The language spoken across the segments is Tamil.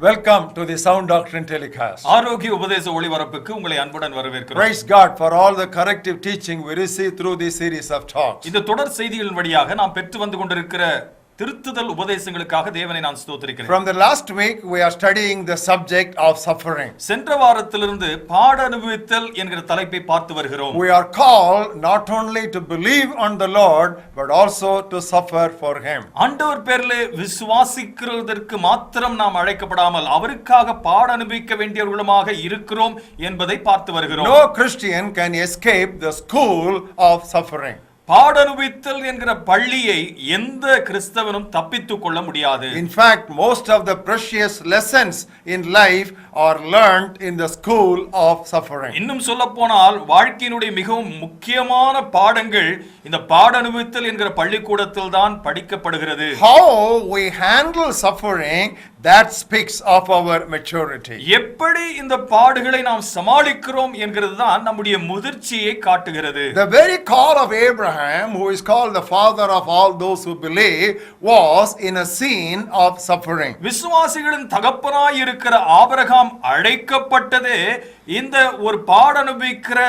Welcome to the Sound Doctrine telecast. ஆரோக்கிய உபதேச ஒளிபரப்புக்கு உங்களை அன்புடன் வரவேற்கிறோம். Praise God for all the corrective teaching we receive through this series of talks. இந்த தொடர் செய்திகளின் வழியாக நாம் பெற்று வந்து கொண்டிருக்கிற திருத்துதல் உபதேசங்களுக்காக தேவனை நான் ஸ்தோத்திரிக்கிறேன். From the last week we are studying the subject of suffering. சென்ற வாரத்திலிருந்து பாட அனுபவித்தல் என்கிற தலைப்பை பார்த்து வருகிறோம். We are called not only to believe on the Lord but also to suffer for him. ஆண்டவர் பேரிலே விசுவாசிக்கிறதற்கு மாத்திரம் நாம் அழைக்கப்படாமல் அவருக்காக பாட அனுபவிக்க வேண்டியவர்களுமாக இருக்கிறோம் என்பதை பார்த்து வருகிறோம். No Christian can escape the school of suffering. பாடனுவித்தல் என்கிற பள்ளியை எந்த கிறிஸ்தவனும் தப்பித்துக் கொள்ள முடியாது. In fact, most of the precious lessons in life are learned in the school of suffering. இன்னும் சொல்லப்போனால் வாழ்க்கையினுடைய மிகவும் முக்கியமான பாடங்கள் இந்த பாடனுவித்தல் என்கிற பள்ளிக்கூடத்தில் தான் படிக்கப்படுகிறது. How we handle suffering, that speaks of our maturity. எப்படி இந்த பாடுகளை நாம் சமாளிக்கிறோம் என்கிறது தான் நம்முடைய முதிர்ச்சியை காட்டுகிறது. The very call of Abraham, who is called the father of all those who believe, was in a scene of suffering. விசுவாசிகளின் தகப்பனாய் இருக்கிற ஆபிரகாம் அழைக்கப்பட்டதே இந்த ஒரு பாடனுபவிக்கிற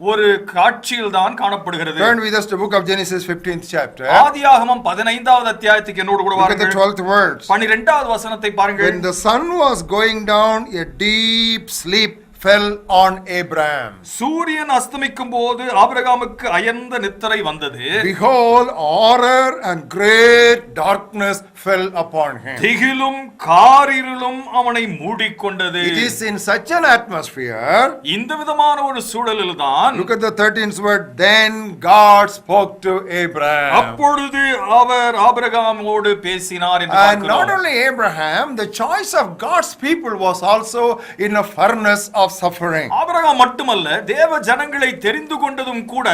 ஒரு காட்சியில் தான் காணப்படுகிறது. Turn with us to book of Genesis 15th chapter. ஆதியாகமம் 15வது அத்தியாயத்துக்கு என்னோடு கூட வாருங்கள். Look at the 12th words. 12வது வசனத்தை பாருங்கள். When the sun was going down, a deep sleep fell on Abraham. சூரியன் அஸ்தமிக்கும் போது ஆபிரகாமுக்கு அயர்ந்த நித்திரை வந்தது. Behold, horror and great darkness fell upon him. திகிலும் காரிருளும் அவனை மூடிக்கொண்டது. It is in such an atmosphere. இந்த விதமான ஒரு சூழலில் தான். Look at the 13th word. Then God spoke to Abraham. அப்பொழுது அவர் ஆபிரகாமோடு பேசினார் என்று பார்க்கிறோம். And not பார்க்கிறோம். only Abraham, the choice of God's people was also in a furnace of suffering. Abraham மட்டுமல்ல, தேவ ஜனங்களை தெரிந்து கொண்டதும் கூட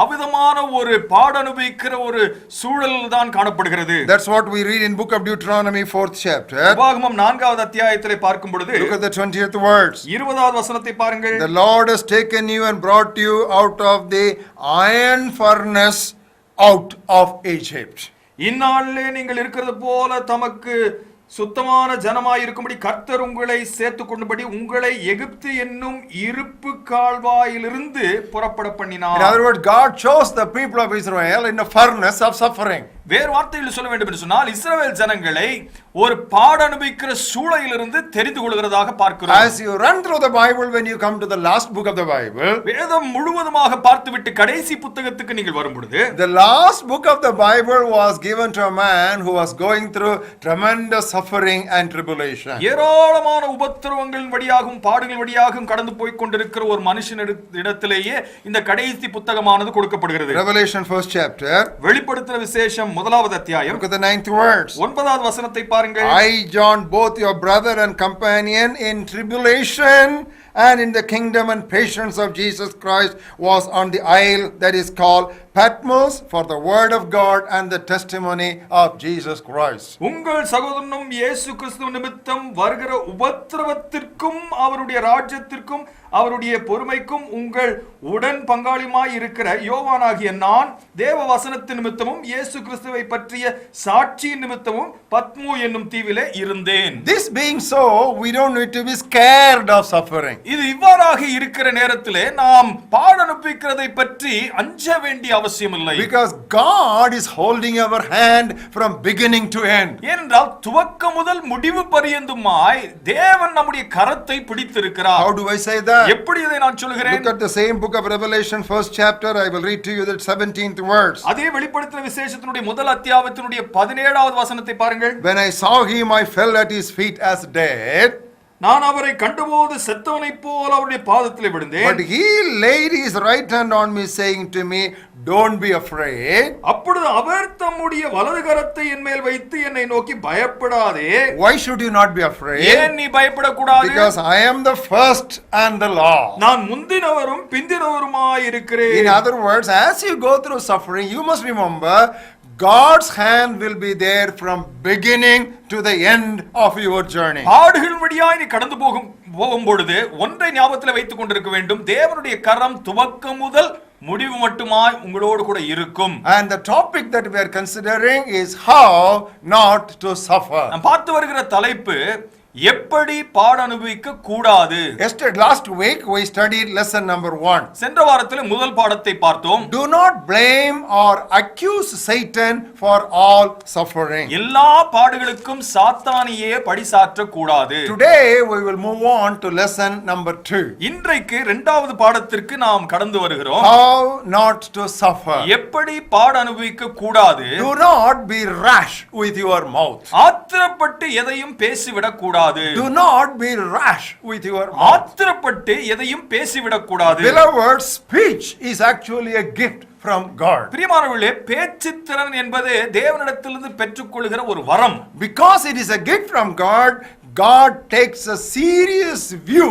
அவிதமான ஒரு பாடனுபவிக்கிற ஒரு சூழலில் தான் காணப்படுகிறது. That's what we read in book of Deuteronomy 4th chapter. உபாகமம் 4வது அத்தியாயத்திலே பார்க்கும் பொழுது Look at the 20th words. 20வது வசனத்தை பாருங்கள். The Lord has taken you and brought you out of the iron furnace out of Egypt. இந்நாளிலே நீங்கள் இருக்கிறது போல தமக்கு சுத்தமான ஜனமாய் இருக்கும்படி கர்த்தர் உங்களை சேர்த்து கொண்டபடி உங்களை எகிப்து என்னும் இருப்பு கால்வாயிலிருந்து புறப்பட பண்ணினார். In other words, God chose the people of Israel in a furnace of suffering. வேறு வார்த்தையில் சொல்ல வேண்டும் என்று சொன்னால் இஸ்ரவேல் ஜனங்களை ஒரு பாடனுபவிக்கிற சூழலிலிருந்து தெரிந்து கொள்கிறதாக பார்க்கிறோம். As you run through the Bible, when you come to the last book of the Bible, வேதம் முழுவதுமாக பார்த்துவிட்டு கடைசி புத்தகத்துக்கு நீங்கள் வரும் பொழுது the last book of the Bible was given to a man who was going through tremendous suffering and tribulation. ஏராளமான உபத்திரவங்களின் வழியாகவும் பாடுகள் வழியாகவும் கடந்து போய் கொண்டிருக்கிற ஒரு மனுஷனிடத்திலேயே இந்த கடைசி புத்தகமானது கொடுக்கப்படுகிறது. Revelation 1st chapter. வெளிப்படுத்துற விசேஷம் 1வது அத்தியாயம். Look at the 9th words. 9வது வசனத்தை பாருங்கள். I, John, both your brother and companion in tribulation and in the kingdom and patience of Jesus Christ, was on the isle that is called Patmos for the word of God and the testimony of Jesus Christ. உங்கள் சகோதரனும் இயேசு கிறிஸ்து நிமித்தம் வருகிற உபத்திரவத்திற்கும் அவருடைய ராஜ்யத்திற்கும் அவருடைய பொறுமைக்கும் உங்கள் உடன் பங்காளியுமாய் இருக்கிற யோவானாகிய நான் தேவ வசனத்தின் நிமித்தமும் இயேசு கிறிஸ்துவை பற்றிய சாட்சியின் நிமித்தமும் பத்மோ என்னும் தீவிலே இருந்தேன். This being so, we don't need to be scared of suffering. இது இவ்வாறாக இருக்கிற நேரத்திலே நாம் பாடனுபவிக்கிறதை பற்றி அஞ்ச வேண்டிய அவசியம் இல்லை. Because God is holding our hand from beginning to end. ஏனென்றால் துவக்கம் முதல் முடிவு பரியந்தமாய் தேவன் நம்முடைய கரத்தை பிடித்திருக்கிறார். How do I say that? எப்படி இதை நான் சொல்கிறேன்? Look at the same book of Revelation 1st chapter. I will read to you the 17th words. அதே வெளிப்படுத்துற விசேஷத்தினுடைய முதல் அத்தியாயத்தினுடைய 17வது வசனத்தை பாருங்கள். When I saw him, I fell at his feet as dead. நான் அவரை கண்டபோது செத்தவனைப் போல அவருடைய பாதத்திலே விழுந்தேன். But he laid his right hand on me, saying to me, don't be afraid. அப்பொழுது அவர் தம்முடைய வலது கரத்தை என் மேல் வைத்து என்னை நோக்கி பயப்படாதே. Why should you not be afraid? ஏன் நீ பயப்படக்கூடாது? Because I am the first and the last. நான் முந்தினவரும் பிந்தினவருமாய் இருக்கிறேன். In other words, as you go through suffering, you must remember God's hand will be there from beginning to the end of your journey. பாடுகள் வழியாய் நீ கடந்து போகும் பொழுது ஒன்றை ஞாபகத்தில் வைத்துக் கொண்டிருக்க வேண்டும். தேவனுடைய கரம் துவக்கம் முதல் முடிவு மட்டுமாய் உங்களோடு கூட இருக்கும். And the topic that we are considering is how not to suffer. நாம் பார்த்து வருகிற தலைப்பு எப்படி பாட அனுபவிக்க கூடாது. Last week we studied lesson number 1. சென்ற வாரத்தில் முதல் பாடத்தை பார்த்தோம். Do not blame or accuse Satan for all suffering. எல்லா பாடுகளுக்கும் சாத்தானையே பழிசாற்ற கூடாது. Today we will move on to lesson number 2. இன்றைக்கு இரண்டாவது பாடத்திற்கு நாம் கடந்து வருகிறோம். How not to suffer. எப்படி பாட அனுபவிக்க கூடாது. Do not be rash with your mouth. ஆத்திரப்பட்டு எதையும் பேசிவிடக் கூடாது. Do not be rash with your mouth. ஆத்திரப்பட்டு எதையும் பேசிவிடக் கூடாது. Beloved, speech is actually a gift from God. பிரியமானவர்களே, பேச்சுத்திறன் என்பது தேவனிடத்திலிருந்து பெற்றுக்கொள்கிற ஒரு வரம். Because it is a gift from God, God takes a serious view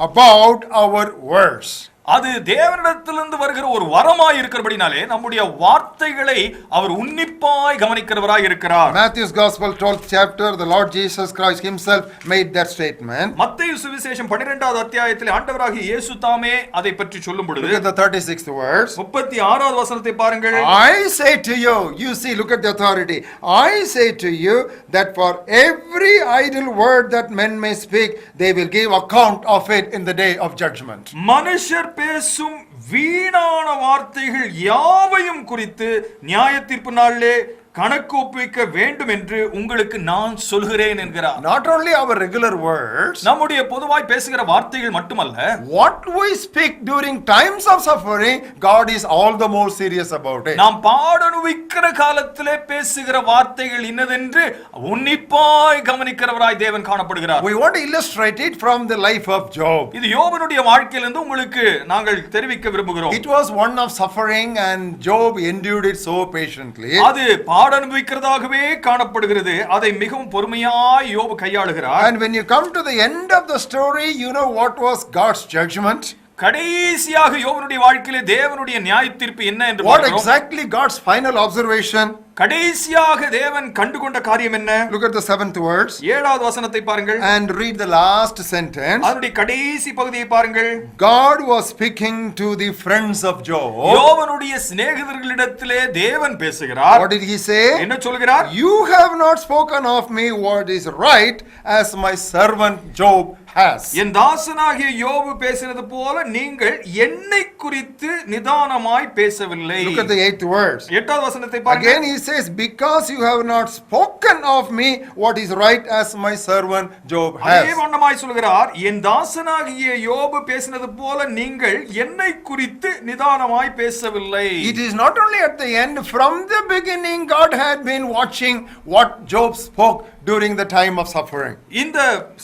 about our words. அது தேவனிடத்திலிருந்து வருகிற ஒரு வரமாய் இருக்கிறபடினாலே நம்முடைய வார்த்தைகளை அவர் உன்னிப்பாய் கவனிக்கிறவராய் இருக்கிறார். Matthew's Gospel 12th chapter, the Lord Jesus Christ himself made that statement. மத்தேயு சுவிசேஷம் 12வது அத்தியாயத்தில் ஆண்டவராகிய இயேசு தாமே அதை பற்றி சொல்லும் பொழுது, look at the 36th verse. 36வது வசனத்தை பாருங்கள். I say to you, you see, look at the authority. I say to you that for every idle word that men may speak, they will give account of it in the day of judgment. மனுஷர் பேசும் வீணான வார்த்தைகள் யாவையும் குறித்து நியாய தீர்ப்பு நாளிலே கணக்கு ஒப்புவிக்க வேண்டும் என்று உங்களுக்கு நான் சொல்கிறேன் என்கிறார். Not only our regular words, நம்முடைய பொதுவாய் பேசுகிற வார்த்தைகள் மட்டுமல்ல, what we speak during times of suffering, God is all the more serious about it. நாம் பாடனுவிக்கிற காலத்திலே பேசுகிற வார்த்தைகள் இன்னதென்று உன்னிப்பாய் கவனிக்கிறவராய் தேவன் காணப்படுகிறார். We want to illustrate it from the life of Job. இது யோபனுடைய வாழ்க்கையிலிருந்து உங்களுக்கு நாங்கள் தெரிவிக்க விரும்புகிறோம். It was one of suffering and Job endured it so patiently. அது அனுபவிக்கிறதாகவே காணப்படுகிறது. அதை மிகவும் பொறுமையாய் யோபு கையாளுகிறார். And when you come to the end of the story, you know what was God's judgment? கடைசியாக யோபனுடைய வாழ்க்கையிலே தேவனுடைய நியாய தீர்ப்பு என்ன என்று What பார்க்கிறோம். exactly God's final observation? கடைசியாக தேவன் கண்டுகொண்ட காரியம் என்ன? Look at the 7th verse. 7வது வசனத்தை பாருங்கள். And read the last sentence. அதனுடைய கடைசி பகுதியை பாருங்கள். God was speaking to the friends of Job. யோபனுடைய சிநேகிதர்களிடத்திலே தேவன் பேசுகிறார். What did he say? என்ன சொல்கிறார்? You have not spoken of me what is right, as my servant Job has. என் தாசனாகிய யோபு பேசினது போல நீங்கள் என்னை குறித்து நிதானமாய் பேசவில்லை. Look at the 8th verse. 8வது வசனத்தை பாருங்கள். Again he says, because you have not spoken of me what is right, as my servant Job has. அதே வண்ணமாய் சொல்கிறார், என் தாசனாகிய யோபு பேசினது போல நீங்கள் என்னை குறித்து நிதானமாய் பேசவில்லை. It is not only at the end, from the beginning God had been watching what Job spoke during the time of suffering. இந்த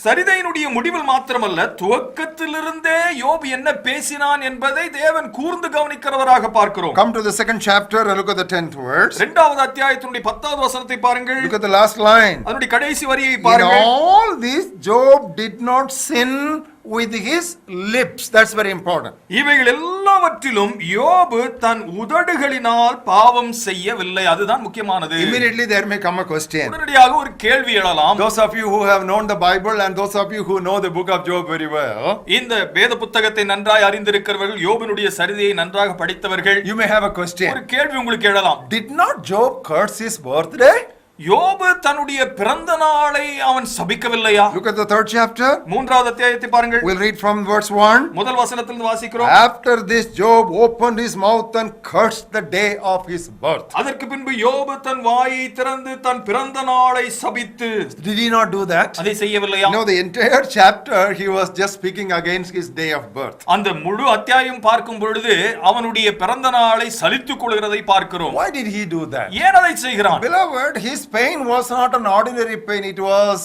சரிதையினுடைய முடிவில் மாத்திரமல்ல, துவக்கத்திலிருந்தே யோபு என்ன பேசினான் என்பதை தேவன் கூர்ந்து கவனிக்கிறவராக பார்க்கிறோம். Come to the 2nd chapter and look at the 10th verse. 2வது அத்தியாயத்தினுடைய 10வது வசனத்தை பாருங்கள். Look at the last line. அதனுடைய கடைசி வரியை In பாருங்கள். all this Job did not sin with his lips. That's very important. இவைகள் எல்லாவற்றிலும் யோபு தன் உதடுகளினால் பாவம் செய்யவில்லை. அதுதான் முக்கியமானது. Immediately there may come a question. உடனடியாக ஒரு கேள்வி எழலாம். Those of you who have known the Bible and those of you who know the book of Job very well, இந்த வேத புத்தகத்தை நன்றாய் அறிந்திருக்கிறவர்கள், யோபனுடைய சரிதையை நன்றாக படித்தவர்கள், you may have a question. ஒரு கேள்வி உங்களுக்கு எழலாம். Did not Job curse his birthday? யோபு தன்னுடைய பிறந்த நாளை அவன் சபிக்கவில்லையா? Look at the 3rd chapter. 3வது அத்தியாயத்தை பாருங்கள். We'll read from verse 1. முதல் வசனத்திலிருந்து வாசிக்கிறோம். After this Job opened his mouth and cursed the day of his birth. அதற்கு பின்பு யோபு தன் வாயை திறந்து தன் பிறந்த நாளை சபித்து. Did he not do that? அதை செய்யவில்லையா? No, the entire chapter he was just speaking against his day of birth. அந்த முழு அத்தியாயம் பார்க்கும் பொழுது அவனுடைய பிறந்த நாளை சலித்துக் கொள்கிறதை பார்க்கிறோம். Why did he do that? ஏன் அதை செய்கிறான்? Beloved, his pain was not an ordinary pain. It was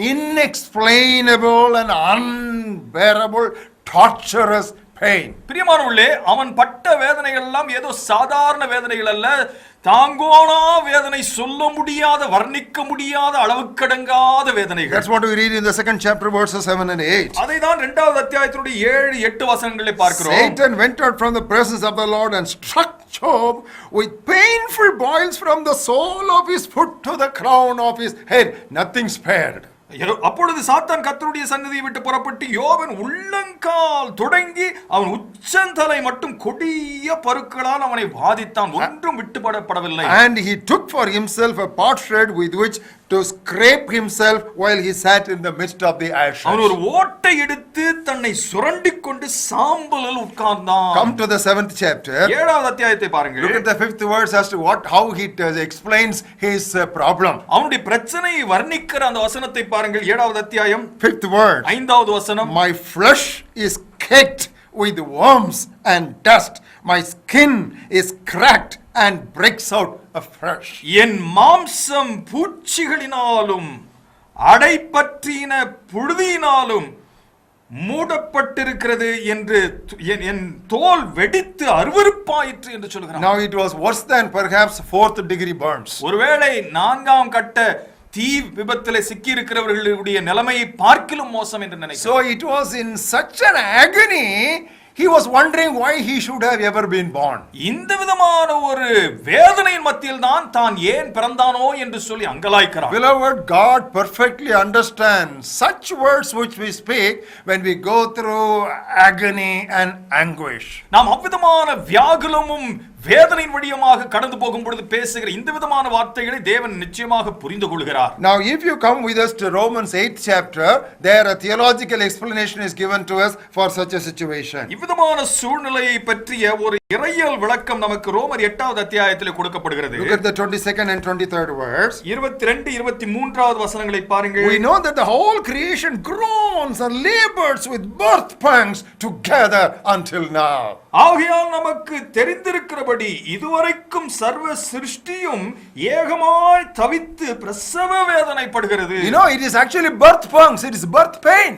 inexplainable and unbearable, torturous pain. பிரியமானவர்களே, அவன் பட்ட வேதனைகள் எல்லாம் ஏதோ சாதாரண வேதனைகள் அல்ல. தாங்கோனா வேதனை, சொல்ல முடியாத, வர்ணிக்க முடியாத, அளவுக்கடங்காத வேதனைகள். That's what we read in the 2nd chapter verses 7 and 8. அதை தான் 2வது அத்தியாயத்தினுடைய 7-8 வசனங்களை பார்க்கிறோம். Satan went out from the presence of the Lord and struck Job with painful boils from the sole of his foot to the crown of his head. Nothing spared. அப்பொழுது சாத்தான் கர்த்தருடைய சந்நிதியை விட்டு புறப்பட்டு யோபன் உள்ளங்கால் தொடங்கி அவன் உச்சந்தலை மட்டும் கொடிய பருக்களால் அவனை வாதித்தான். ஒன்றும் விட்டுப்படவில்லை. And he took for himself a potsherd with which to scrape himself while he sat in the midst of the ashes. அவன் ஒரு ஓட்டை எடுத்து தன்னை சுரண்டிக் கொண்டு சாம்பலில் உட்கார்ந்தான். Come to the 7th chapter. 7வது அத்தியாயத்தை பாருங்கள். Look at the 5th verse as to how he explains his problem. அவனுடைய பிரச்சனையை வர்ணிக்கிற அந்த வசனத்தை பாருங்கள். 7வது அத்தியாயம் 5th verse. 5வது வசனம். My flesh is caked with worms and dust. My skin is cracked and breaks out afresh. என் மாம்சம் பூச்சிகளினாலும் அடைப்பற்றின புழுதியினாலும் மூடப்பட்டிருக்கிறது என்று என் தோல் வெடித்து அருவருப்பாயிற்று என்று சொல்கிறான். Now it was worse than perhaps 4th degree burns. ஒருவேளை 4ஆம் கட்ட தீ விபத்திலே சிக்கி இருக்கிறவர்களுடைய நிலைமையை பார்க்கிலும் மோசம் என்று நினைக்கிறேன். So it was in such an agony. He was wondering why he should have ever been born. இந்த விதமான ஒரு வேதனையின் மத்தியில் தான் ஏன் பிறந்தானோ என்று சொல்லி அங்கலாய்க்கிறான். Beloved, God perfectly understands such words which we speak when we go through agony and anguish. நாம் அவ்விதமான வியாகுலமும் வேதனையின் வழியாக கடந்து போகும் பொழுது பேசுகிற இந்த விதமான வார்த்தைகளை தேவன் நிச்சயமாக புரிந்து கொள்கிறார். Now if you come with us to Romans 8th chapter, there a theological explanation is given to us for such a situation. இவ்விதமான சூழ்நிலையை பற்றிய ஒரு இறையியல் விளக்கம் நமக்கு ரோமர் 8வது அத்தியாயத்தில் கொடுக்கப்படுகிறது. Look at the 22nd and 23rd verse. 22 23வது வசனங்களை பாருங்கள். We know that the whole creation groans and labors with birth pangs together until now. ஆகையால் நமக்கு தெரிந்திருக்கிறபடி இதுவரைக்கும் சர்வ சிருஷ்டியும் ஏகமாய் தவித்து பிரசவ வேதனைப்படுகிறது. You know, it is actually birth pangs, it is birth pain.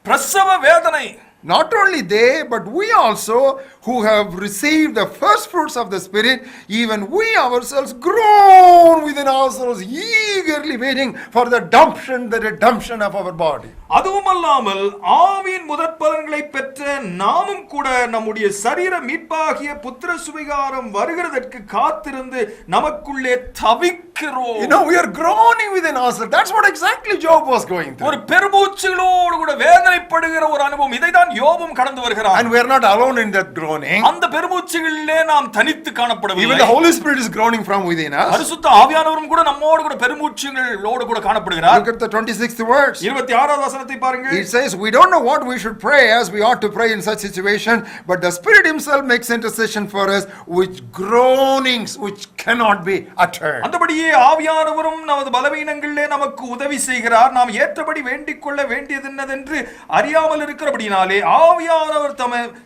பிரசவ வேதனை. Not only they, but we also who have received the first fruits of the Spirit, even we ourselves groan within ourselves, eagerly waiting for the redemption of our body. அதுவுமல்லாமல் ஆவியின் முதற்பலன்களை பெற்ற நாமும் கூட நம்முடைய சரீர மீட்பாகிய புத்திர சுவிகாரம் வருகிறதற்கு காத்திருந்து நமக்குள்ளே தவிக்கிறோம். You know, we are groaning within ourselves. That's what exactly Job was going through. ஒரு பெருமூச்சுகளோடு கூட வேதனைப்படுகிற ஒரு அனுபவம். இதைதான் யோபும் கடந்து வருகிறான். And we are not alone in that groaning. அந்த பெருமூச்சுகளிலே நாம் தனித்து காணப்படவில்லை. Even the Holy Spirit is groaning from within us. பரிசுத்த ஆவியானவரும் கூட நம்மோடு கூட பெருமூச்சுகளோடு கூட காணப்படுகிறார். Look at the 26th verse. 26வது வசனத்தை பாருங்கள். It says, we don't know what we should pray as we ought to pray in such situation, but the Spirit himself makes intercession for us with groanings which cannot be uttered. அந்தபடியே ஆவியானவரும் நமது பலவீனங்களிலே நமக்கு உதவி செய்கிறார். நாம் ஏற்றபடி வேண்டிக் கொள்ள வேண்டியது என்னதென்று அறியாமல் இருக்கிறபடினாலே ஆவியானவர்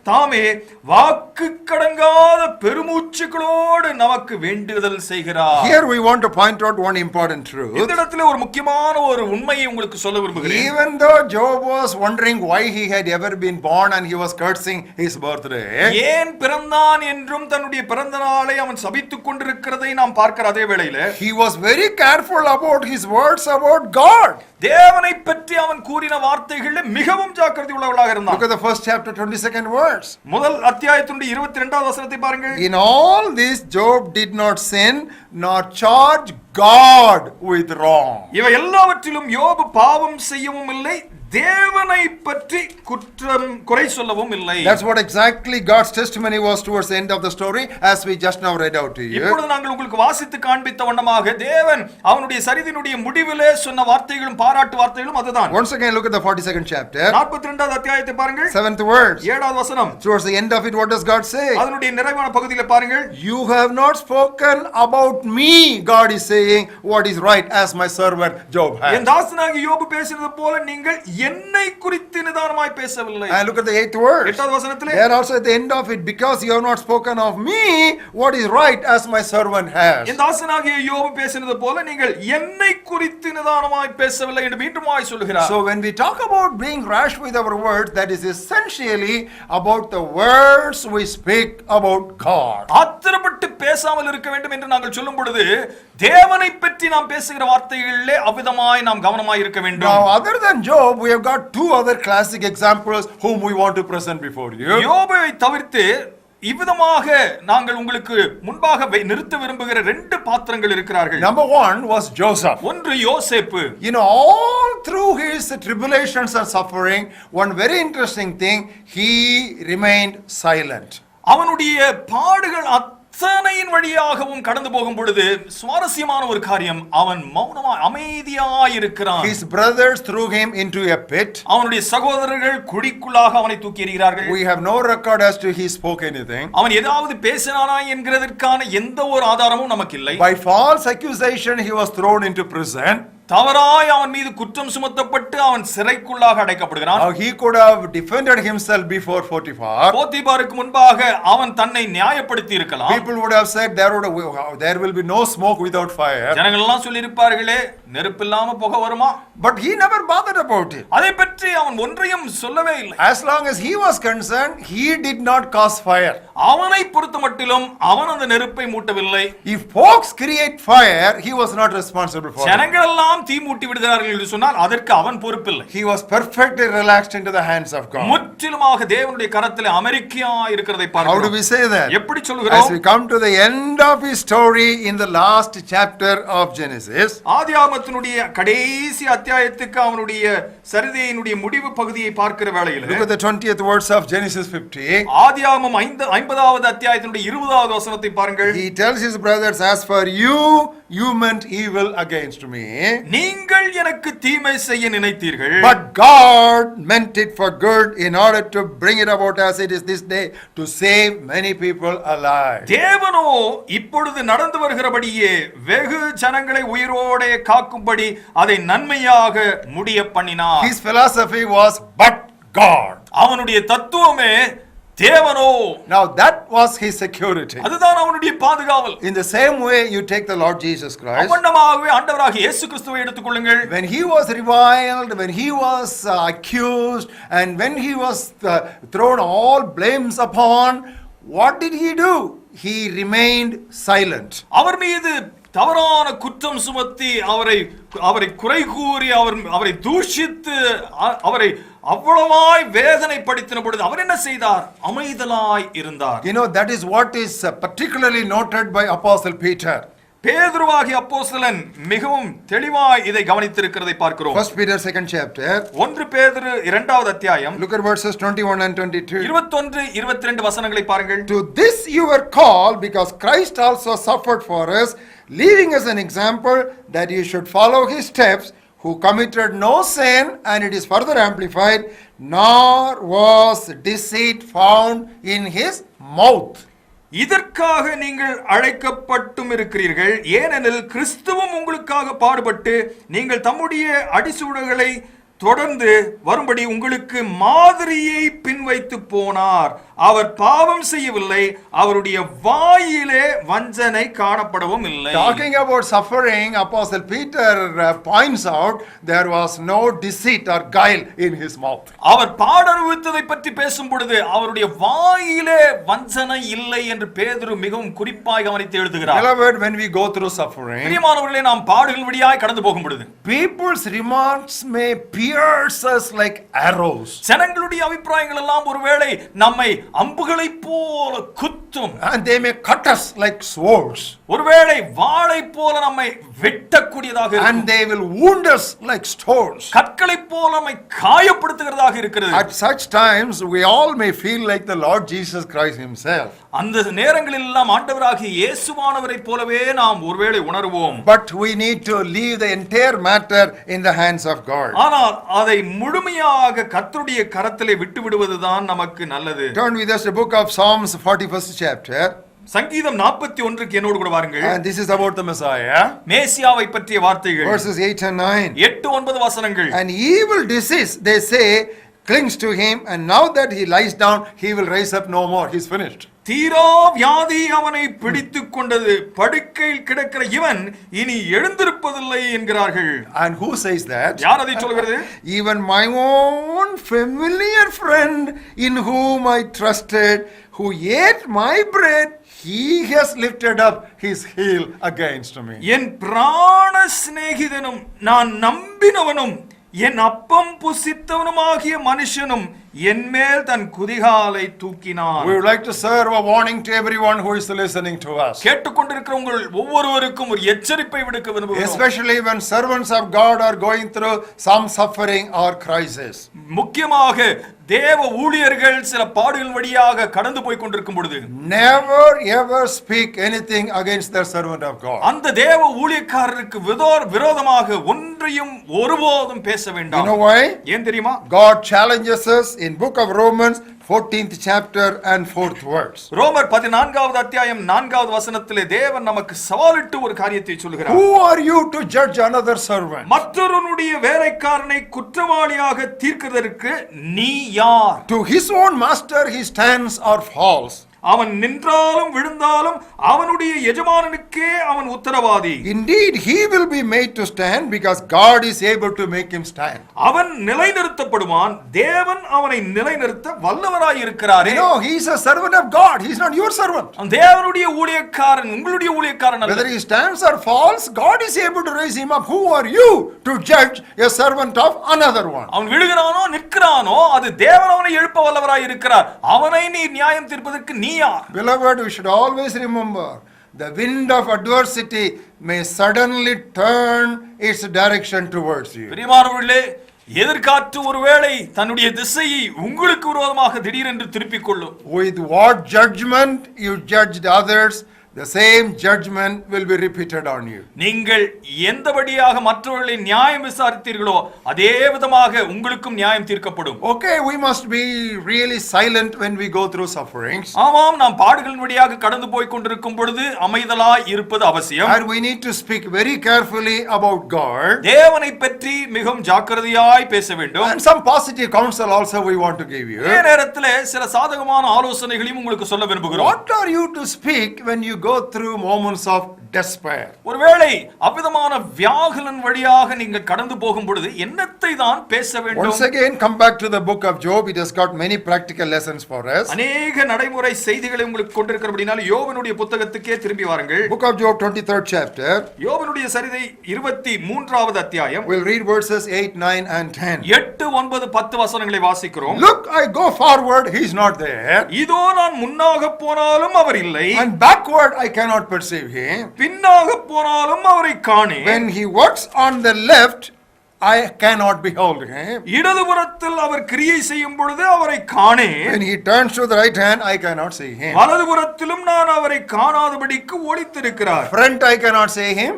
தாமே வாக்கு கடங்காத பெருமூச்சுகளோடு நமக்கு வேண்டுதல் செய்கிறார். Here we want to point out one important truth. இந்த இடத்துல ஒரு முக்கியமான ஒரு உண்மையை உங்களுக்கு சொல்ல விரும்புகிறேன். Even though Job was wondering why he had ever been born and he was cursing his birthday, ஏன் பிறந்தான் என்றும் தன்னுடைய பிறந்த நாளை அவன் சபித்துக் கொண்டிருக்கிறதை நாம் பார்க்கிற அதே வேளையிலே he was very careful about his words about God. தேவனை பற்றி அவன் கூறின வார்த்தைகளில் மிகவும் ஜாக்கிரதை உள்ளவனாக இருந்தான். Look at the first chapter 22nd verse. முதல் அத்தியாயத்தினுடைய 22வது வசனத்தை பாருங்கள். In all this Job did not sin nor charge God with wrong. இவை எல்லாவற்றிலும் யோபு பாவம் செய்யவும் இல்லை, தேவனை பற்றி குறை சொல்லவும் இல்லை. That's what exactly God's testimony was towards the end of the story, as we just now read out to you. இப்பொழுது நாங்கள் உங்களுக்கு வாசித்து காண்பித்த வண்ணமாக தேவன் அவனுடைய சரிதினுடைய முடிவிலே சொன்ன வார்த்தைகளும் பாராட்டு வார்த்தைகளும் அதுதான். Once again look at the 42nd chapter. 42வது அத்தியாயத்தை பாருங்கள். 7th verse. 7வது வசனம். Towards the end of it, what does God say? அதனுடைய நிறைவான பகுதியிலே பாருங்கள். You have not spoken about me, God is saying, what is right, as my servant Job has. என் தாசனாகிய யோபு பேசினது போல நீங்கள் என்னை குறித்து நிதானமாய் பேசவில்லை. And look at the 8th verse. 8வது வசனத்திலே there also at the end of it, because you have not spoken of me what is right, as my servant has. என் தாசனாகிய யோபு பேசினது போல நீங்கள் என்னை குறித்து நிதானமாய் பேசவில்லை என்று மீண்டுமாய் சொல்கிறார். So when we talk about being rash with our words, that is essentially about the words we speak about God. ஆத்திரப்பட்டு பேசாமல் இருக்க வேண்டும் என்று நாங்கள் சொல்லும் பொழுது தேவனை பற்றி நாம் பேசுகிற வார்த்தைகளிலே அவ்விதமாய் நாம் கவனமாய் இருக்க வேண்டும். Now other than Job, we have got two other classic examples whom we want to present before you. யோபை தவிர்த்து இவ்விதமாக நாங்கள் உங்களுக்கு முன்பாக நிறுத்த விரும்புகிற ரெண்டு பாத்திரங்கள் இருக்கிறார்கள். Number one was Joseph. ஒன்று யோசேப்பு. You know, all through his tribulations and suffering, one very interesting thing, he remained silent. அவனுடைய பாடுகள் அத்தனையின் வழியாகவும் கடந்து போகும் பொழுது சுவாரஸ்யமான ஒரு காரியம், அவன் மௌனமாய் அமைதியாய் இருக்கிறான். His brothers threw him into a pit. அவனுடைய சகோதரர்கள் குழிக்குள்ளாக அவனை தூக்கி எறிகிறார்கள். We have no record as to he spoke anything. அவன் ஏதாவது பேசினானா என்கிறதற்கான எந்த ஒரு ஆதாரமும் நமக்கு இல்லை. By false accusation he was thrown into prison. தவறாய் அவன் மீது குற்றம் சுமத்தப்பட்டு அவன் சிறைக்குள்ளாக அடைக்கப்படுகிறான். Now he could have defended himself before Potiphar. போத்திபாருக்கு முன்பாக அவன் தன்னை நியாயப்படுத்தி இருக்கலாம். People would have said there will be no smoke without fire. ஜனங்கள் எல்லாம் சொல்லி இருப்பார்களே, நெருப்பு இல்லாம புகை வருமா? But he never bothered about it. அதை பற்றி அவன் ஒன்றையும் சொல்லவே இல்லை. As long as he was concerned, he did not cause fire. அவனை பொறுத்தமட்டிலும் அவன் அந்த நெருப்பை மூட்டவில்லை. If folks create fire, he was not responsible for it. ஜனங்கள் எல்லாம் தீ மூட்டி விடுகிறார்கள் என்று சொன்னால் அதற்கு அவன் பொறுப்பில்லை. He was perfectly relaxed into the hands of God. முற்றிலுமாக தேவனுடைய கரத்திலே அமெரிக்கா இருக்கிறதை பார்க்கிறோம். How do we say that? எப்படி சொல்கிறோம்? As we come to the end of his story in the last chapter of Genesis, ஆதியாகமத்தினுடைய கடைசி அத்தியாயத்துக்கு அவனுடைய சரிதையினுடைய முடிவு பகுதியை பார்க்கிற வேளையில் look at the 20th verse of Genesis 50. ஆதியாகமம் 50வது அத்தியாயத்தினுடைய 20வது வசனத்தை பாருங்கள். He tells his brothers, as for you meant evil against me. நீங்கள் எனக்கு தீமை செய்ய நினைத்தீர்கள். But God meant it for good in order to bring it about as it is this day to save many people alive. தேவனோ இப்பொழுது நடந்து வருகிறபடியே வெகு ஜனங்களை உயிரோடே காக்கும்படி அதை நன்மையாக முடிய பண்ணினார். His philosophy was but God. அவனுடைய தத்துவமே தேவனோ. Now that was his security. அதுதான் அவனுடைய பாதுகாவல். In the same way you take the Lord Jesus Christ. அவண்டமாகவே ஆண்டவராகிய இயேசு கிறிஸ்துவை எடுத்துக்கொள்ளுங்கள். When he was reviled, when he was accused, and when he was thrown all blames upon, what did he do? He remained silent. அவர் மீது தவறான குற்றம் சுமத்தி அவரை குறை கூறி அவரை தூஷித்து அவரை அவ்வளவாய் வேதனைப்படுத்தின பொழுது அவர் என்ன செய்தார்? அமைதலாய் இருந்தார். You know, that is what is particularly noted by Apostle Peter. பேதுருவாகிய அப்போஸ்தலன் மிகவும் தெளிவாய் இதை கவனித்திருக்கிறதை பார்க்கிறோம். 1 Peter 2nd chapter. 1 பேதுரு 2வது அத்தியாயம். Look at verses 21 and 22. 21 22 வசனங்களை பாருங்கள். To this you were called, because Christ also suffered for us, leaving us an example that you should follow his steps, who committed no sin, and it is further amplified, nor was deceit found in his mouth. இதற்காக நீங்கள் அழைக்கப்பட்டும் இருக்கிறீர்கள், ஏனெனில் கிறிஸ்துவும் உங்களுக்காக பாடுபட்டு நீங்கள் தம்முடைய அடிசூடுகளை தொடர்ந்து வரும்படி உங்களுக்கு மாதிரியை பின்வைத்து போனார். அவர் பாவம் செய்யவில்லை, அவருடைய வாயிலே வஞ்சனை காணப்படவும் இல்லை. Talking about suffering, Apostle Peter points out there was no deceit or guile in his mouth. அவர் பாடறுவித்ததை பற்றி பேசும் பொழுது அவருடைய வாயிலே வஞ்சனை இல்லை என்று பேதுரு மிகவும் குறிப்பாக கவனித்து எழுதுகிறார். Beloved, when we go through suffering, பிரியமானவர்களே, நாம் பாடுகள் வழியாய் கடந்து போகும் பொழுது people's remarks may pierce us like arrows. ஜனங்களுடைய அபிப்பிராயங்கள் எல்லாம் ஒருவேளை நம்மை அம்புகளை போல குத்தும். And they may cut us like swords. ஒருவேளை வாளை போல நம்மை வெட்டக்கூடியதாக இருக்கும். And they will wound us like stones. கற்களை போல நம்மை காயப்படுத்துகிறதாக இருக்கிறது. At such times we all may feel like the Lord Jesus Christ himself. அந்த நேரங்களில் எல்லாம் ஆண்டவராகிய இயேசுவானவரை போலவே நாம் ஒருவேளை உணர்வோம். But we need to leave the entire matter in the hands of God. ஆனால் அதை முழுமையாக கர்த்தருடைய கரத்திலே விட்டு விடுவதுதான் நமக்கு நல்லது. Turn with us to the book of Psalms 41st chapter. சங்கீதம் 41க்கு என்னோடு கூட வாருங்கள். And this is about the Messiah. மேசியாவை பற்றிய வார்த்தைகள். Verses 8 and 9. 8-9 வசனங்கள். An evil disease, they say, clings to him, and now that he lies down, he will rise up no more. He's finished. தீரா வியாதி அவனை பிடித்துக் கொண்டது, படுக்கையில் கிடக்கிற இவன் இனி எழுந்திருப்பதில்லை என்கிறார்கள். And who says that? யார் அதை சொல்கிறது? Even my own familiar friend in whom I trusted, who ate my bread, he has lifted up his heel against me. என் பிராண சிநேகிதனும் நான் நம்பினவனும் என் அப்பம் புசித்தவனுமாகிய மனுஷனும் என்மேல் தன் குதிகாலை தூக்கினான். We would like to serve a warning to everyone who is listening to us. கேட்டுக்கொண்டிருக்கிற உங்கள் ஒவ்வொருவருக்கும் ஒரு எச்சரிப்பை விடுக்க விரும்புகிறோம். Especially when servants of God are going through some suffering or crisis. முக்கியமாக தேவ ஊழியர்கள் சில பாடுகள் வழியாக கடந்து போய் கொண்டிருக்கும் பொழுது Never ever speak anything against the servant of God. அந்த தேவ ஊழியக்காரருக்கு விரோதமாக ஒன்றையும் ஒருபோதும் பேச வேண்டாம். You know why? ஏன் தெரியுமா? God challenges us in book of Romans 14th chapter and 4th verse. ரோமர் 14வது அத்தியாயம் 4வது வசனத்திலே தேவன் நமக்கு சவாலிட்டு ஒரு காரியத்தை சொல்கிறார். Who are you to judge another servant? மற்றொருவனுடைய வேலைக்காரனை குற்றவாளியாக தீர்க்கிறதற்கு நீ யார்? To his own master he stands or falls. அவன் நின்றாலும் விழுந்தாலும் அவனுடைய எஜமானனுக்கே அவன் உத்தரவாதி. Indeed he will be made to stand because God is able to make him stand. அவன் நிலைநிறுத்தப்படுவான், தேவன் அவனை நிலைநிறுத்த வல்லவராய் இருக்கிறாரே. No, he is a servant of God, he is not your servant. தேவனுடைய ஊழியக்காரன், உங்களுடைய ஊழியக்காரன் அல்ல. Whether he stands or falls, God is able to raise him up. Who are you to judge a servant of another one? அவன் விழுகிறானோ நிற்கிறானோ அது தேவன் அவனை எழுப்ப வல்லவராய் இருக்கிறார். அவனை நீ நியாயம் தீர்ப்பதற்கு நீ யார்? Beloved, we should always remember the wind of adversity may suddenly turn its direction towards you. பிரியமானவர்களே, எதிர்காற்று ஒருவேளை தன்னுடைய திசையை உங்களுக்கு விரோதமாக திடீரென்று திருப்பிக் கொள்ளும். With what judgment you judged others, the same judgment will be repeated on you. நீங்கள் எந்தபடியாக மற்றவர்களை நியாயம் விசாரித்தீர்களோ அதே விதமாக உங்களுக்கும் நியாயம் தீர்க்கப்படும். Okay, we must be really silent when we go through sufferings. ஆமாம், நாம் பாடுகளின் வழியாக கடந்து போய் கொண்டிருக்கும் பொழுது அமைதலாய் இருப்பது அவசியம். And we need to speak very carefully about God. தேவனை பற்றி மிகவும் ஜாக்கிரதையாய் பேச வேண்டும். And some positive counsel also we want to give you. இந்த நேரத்திலே சில சாதகமான ஆலோசனைகளையும் உங்களுக்கு சொல்ல விரும்புகிறோம். What are you to speak when you go through moments of despair? ஒருவேளை அவ்விதமான வியாகுலன் வழியாக நீங்கள் கடந்து போகும் பொழுது என்னத்தை தான் பேச வேண்டும்? Once again come back to the book of Job. It has got many practical lessons for us. அநேக நடைமுறை செய்திகளை உங்களுக்கு கொண்டிருக்கிறபடியால் யோபனுடைய புத்தகத்துக்கே திரும்பி வாருங்கள். Book of Job 23rd chapter. யோபனுடைய சரிதை 23வது அத்தியாயம். We'll read verses 8, 9 and 10. 8, 9, 10 வசனங்களை வாசிக்கிறோம். Look, I go forward, he is not there. இதோ நான் முன்னாக போனாலும் அவர் இல்லை. And backward I cannot perceive him. பின்னாக போனாலும் அவரை காணேன். When he works on the left, I cannot behold him. இடதுபுறத்தில் அவர் கிரியை செய்யும் பொழுது அவரை காணேன். When he turns to the right hand, I cannot see him. வலதுபுறத்திலும் நான் அவரை காணாதபடிக்கு ஒளித்திருக்கிறார். Front I cannot see him.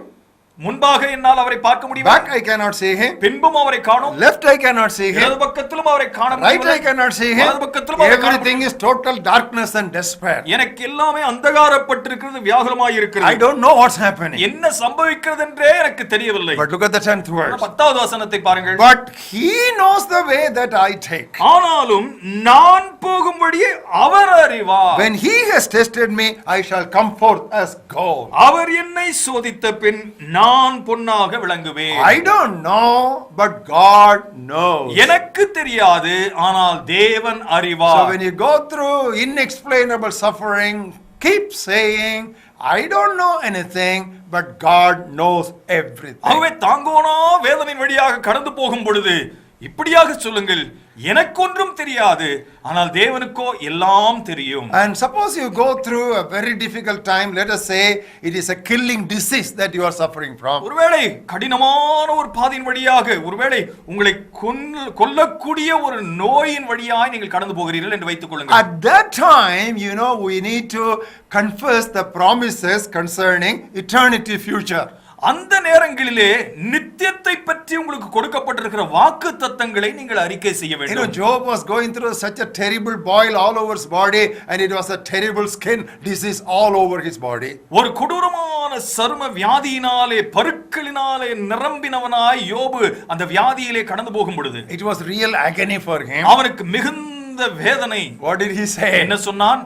முன்பாக என்னால் அவரை பார்க்க முடியும். Back I cannot see him. பின்பும் அவரை காணோம். Left I cannot see him. இடது பக்கத்திலும் அவரை காண முடியும். Right I cannot see him. வலது பக்கத்திலும் அவரை காண முடியும். Everything is total darkness and despair. எனக்கு எல்லாமே அந்தகாரப்பட்டிருக்கிறது, வியாகுலமாய் இருக்கிறது. I don't know what's happening. என்ன சம்பவிக்கிறது என்றே எனக்கு தெரியவில்லை. But look at the 10th verse. 10வது வசனத்தை பாருங்கள். But he knows the way that I take. ஆனாலும் நான் போகும் வழியை அவர் அறிவார். When he has tested me, I shall come forth as gold. அவர் என்னை சோதித்த பின் நான் பொன்னாக விளங்குவேன். I don't know, but God knows. எனக்கு தெரியாது, ஆனால் தேவன் அறிவார். So when you go through inexplainable suffering, keep saying, I don't know anything, but God knows everything. ஆகவே தாங்கோனா வேதனையின் வழியாக கடந்து போகும் பொழுது இப்படியாக சொல்லுங்கள், எனக்கு ஒன்றும் தெரியாது, ஆனால் தேவனுக்கோ எல்லாம் தெரியும். And suppose you go through a very difficult time, let us say it is a killing disease that you are suffering from. ஒருவேளை கடினமான ஒரு பாதையின் வழியாக, ஒருவேளை உங்களை கொல்லக்கூடிய ஒரு நோயின் வழியாய் நீங்கள் கடந்து போகிறீர்கள் என்று வைத்துக் கொள்ளுங்கள். At that time, you know, we need to confess the promises concerning eternity future. அந்த நேரங்களிலே நித்தியத்தை பற்றி உங்களுக்கு கொடுக்கப்பட்டிருக்கிற வாக்கு தத்தங்களை நீங்கள் அறிக்கை செய்ய வேண்டும். You know, Job was going through such a terrible boil all over his body, and it was a terrible skin disease all over his body. ஒரு கொடூரமான சரும வியாதியினாலே பருக்களினாலே நிரம்பினவனாய் யோபு அந்த வியாதியிலே கடந்து போகும் பொழுது It was real agony for him. அவனுக்கு மிகுந்த மிகுந்த வேதனை. What did he say? என்ன சொன்னான்?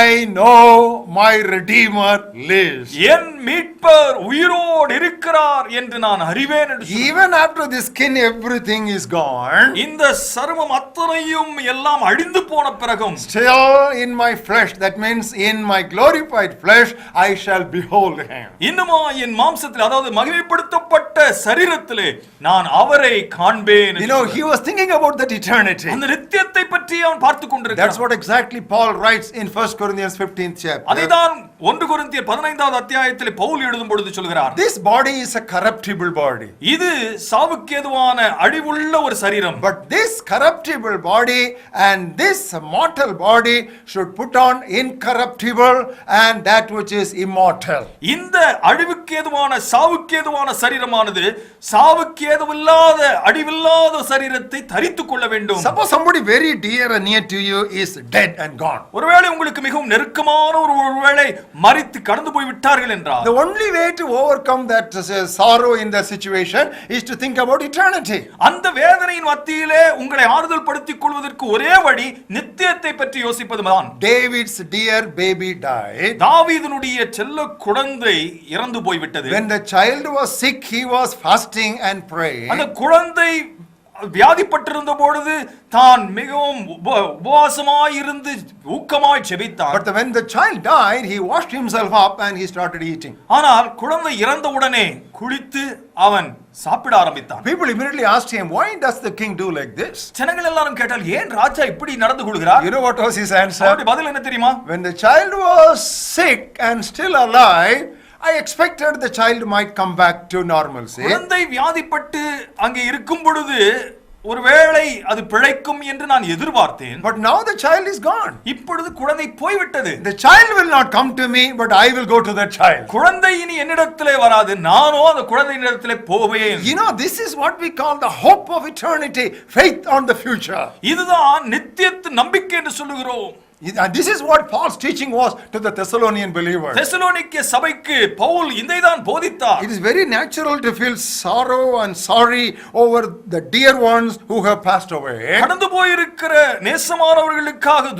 I know my Redeemer lives. என் மீட்பர் உயிரோடு இருக்கிறார் என்று நான் அறிவேன் என்று சொன்னான். Even after the skin everything is gone, இந்த சர்மம் அத்தனையும் எல்லாம் அழிந்து போன பிறகும், still in my flesh, that means in my glorified flesh, I shall behold him. இன்னுமா என் மாம்சத்தில், அதாவது மகிமைப்படுத்தப்பட்ட சரீரத்திலே நான் அவரை காண்பேன். You know, he was thinking about that eternity. அந்த நித்தியத்தை பற்றி அவன் பார்த்துக் கொண்டிருக்கிறான். That's what exactly Paul writes in 1 Corinthians 15th chapter. அதைதான் 1 கொரிந்தியர் 15வது அத்தியாயத்திலே பவுல் எழுதும் பொழுது சொல்கிறார். This body is a corruptible body. இது சாவுக்கேதுவான அழிவுள்ள ஒரு சரீரம். But this corruptible body and this mortal body should put on incorruptible and that which is immortal. இந்த அழிவுக்கேதுவான சாவுக்கேதுவான சரீரமானது சாவுக்கேதுவில்லாத அழிவில்லாத சரீரத்தை தரித்துக் கொள்ள வேண்டும். Suppose somebody very dear and near to you is dead and gone. ஒருவேளை உங்களுக்கு மிகவும் நெருக்கமான ஒருவேளை மரித்து கடந்து போய் விட்டார்கள் என்றால், the only way to overcome that sorrow in the situation is to think about eternity. அந்த வேதனையின் மத்தியிலே உங்களை ஆறுதல் படுத்திக் கொள்வதற்கு ஒரே வழி நித்தியத்தை பற்றி யோசிப்பதுதான். David's dear baby died. தாவீதுனுடைய செல்ல குழந்தை இறந்து போய்விட்டது. When the child was sick, he was fasting and praying. அந்த குழந்தை வியாதிப்பட்டிருந்த பொழுது தான் மிகவும் உபவாசமாய் இருந்து ஊக்கமாய் ஜெபித்தான். But when the child died, he washed himself up and he started eating. ஆனால் குழந்தை இறந்த உடனே குளித்து அவன் சாப்பிட ஆரம்பித்தான். People immediately asked him, why does the king do like this? ஜனங்கள் எல்லாரும் கேட்டால், ஏன் ராஜா இப்படி நடந்து கொள்கிறார்? You know what was his answer? அவருடைய பதில் என்ன தெரியுமா? When the child was sick and still alive, I expected the child might come back to normalcy. குழந்தை வியாதிப்பட்டு அங்கே இருக்கும் பொழுது ஒருவேளை அது பிழைக்கும் என்று நான் எதிர்பார்த்தேன். But now the child is gone. இப்பொழுது குழந்தை போய்விட்டது. The child will not come to me, but I will go to the child. குழந்தை இனி என்னிடத்திலே வராது, நானோ அந்த குழந்தையினிடத்திலே போவேன். You know, this is what we call the hope of eternity, faith on the future. இதுதான் நித்தியத்து நம்பிக்கை என்று சொல்லுகிறோம். And this is what Paul's teaching was to the Thessalonian believers. Thessalonica சபைக்கு பவுல் இதைதான் போதித்தார். It is very natural to feel sorrow and sorry over the dear ones who have passed away. கடந்து போயிருக்கிற நேசமானவர்களுக்காக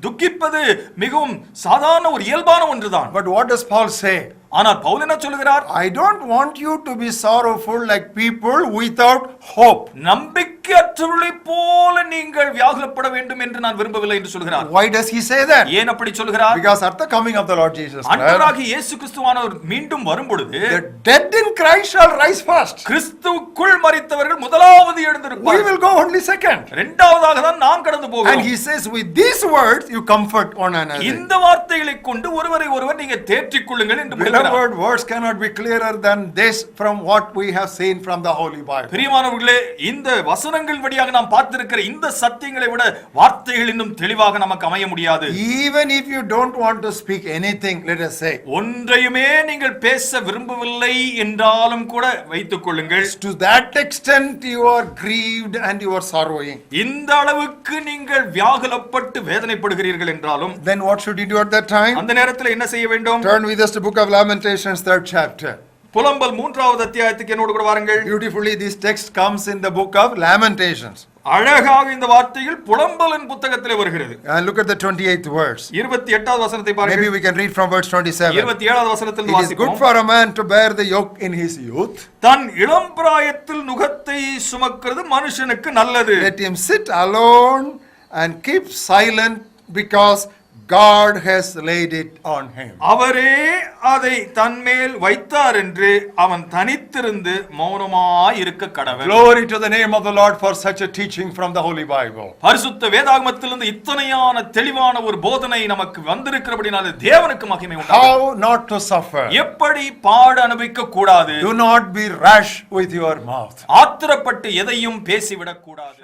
துக்கிப்பது மிகவும் சாதாரண ஒரு இயல்பான ஒன்றுதான். But what does Paul say? ஆனால் பவுல் என்ன சொல்கிறார்? I don't want you to be sorrowful like people without hope. நம்பிக்கையற்றவர்களைப் போல நீங்கள் வியாகுலப்பட வேண்டும் என்று நான் விரும்பவில்லை என்று சொல்கிறார். Why does he say that? ஏன் அப்படி சொல்கிறார்? Because at the coming of the Lord Jesus Christ, ஆண்டவராகிய இயேசு கிறிஸ்துவானவர் மீண்டும் வரும் பொழுது, the dead in Christ shall rise first. கிறிஸ்துவுக்குள் மரித்தவர்கள் முதலாவது எழுந்திருப்பார்கள். We will go only second. இரண்டாவதாக தான் நாம் கடந்து போவோம். And he says, with these words you comfort one another. இந்த வார்த்தைகளை கொண்டு ஒருவரை ஒருவர் நீங்க தேற்றிக் கொள்ளுங்கள் என்று சொல்கிறார். Words cannot be clearer than this from what we have seen from the Holy Bible. பிரியமானவர்களே, இந்த வசனங்கள் வழியாக நாம் பார்த்திருக்கிற இந்த சத்தியங்களை விட வார்த்தைகள் இன்னும் தெளிவாக நமக்கு அமைய முடியாது. Even if you don't want to speak anything, let us say, ஒன்றையுமே நீங்கள் பேச விரும்பவில்லை என்றாலும் கூட வைத்துக் கொள்ளுங்கள். to that extent you are grieved and you are sorrowing. இந்த அளவுக்கு நீங்கள் வியாகுலப்பட்டு வேதனைப்படுகிறீர்கள் என்றாலும், then what should you do at that time? அந்த நேரத்தில் என்ன செய்ய வேண்டும்? Turn with us to book of Lamentations, 3rd chapter. புலம்பல் 3வது அத்தியாயத்துக்கு என்னோடு கூட வாருங்கள். Beautifully this text comes in the book of Lamentations. அழகாக இந்த வார்த்தைகள் புலம்பலின் புத்தகத்திலே வருகிறது. And look at the 28th verse. 28வது வசனத்தை பாருங்கள். Maybe we can read from verse 27. 27வது வசனத்திலிருந்து வாசிப்போம். It is good for a man to bear the yoke in his youth. தன் இளம் பிராயத்தில் நுகத்தை சுமக்கிறது மனுஷனுக்கு நல்லது. Let him sit alone and keep silent because God has laid it on him. அவரே அதை தன்மேல் வைத்தார் என்று அவன் தனித்திருந்து மௌனமாய் இருக்க கடவன். Glory to the name of the Lord for such a teaching from the Holy Bible. பரிசுத்த வேதாகமத்திலிருந்து இத்தனையான தெளிவான ஒரு போதனை நமக்கு வந்திருக்கிறபடியால் தேவனுக்கு மகிமை உண்டாகட்டும். How not to suffer. எப்படி பாடு அனுபவிக்க கூடாது. Do not be rash with your mouth. ஆத்திரப்பட்டு எதையும் பேசிவிடக் கூடாது.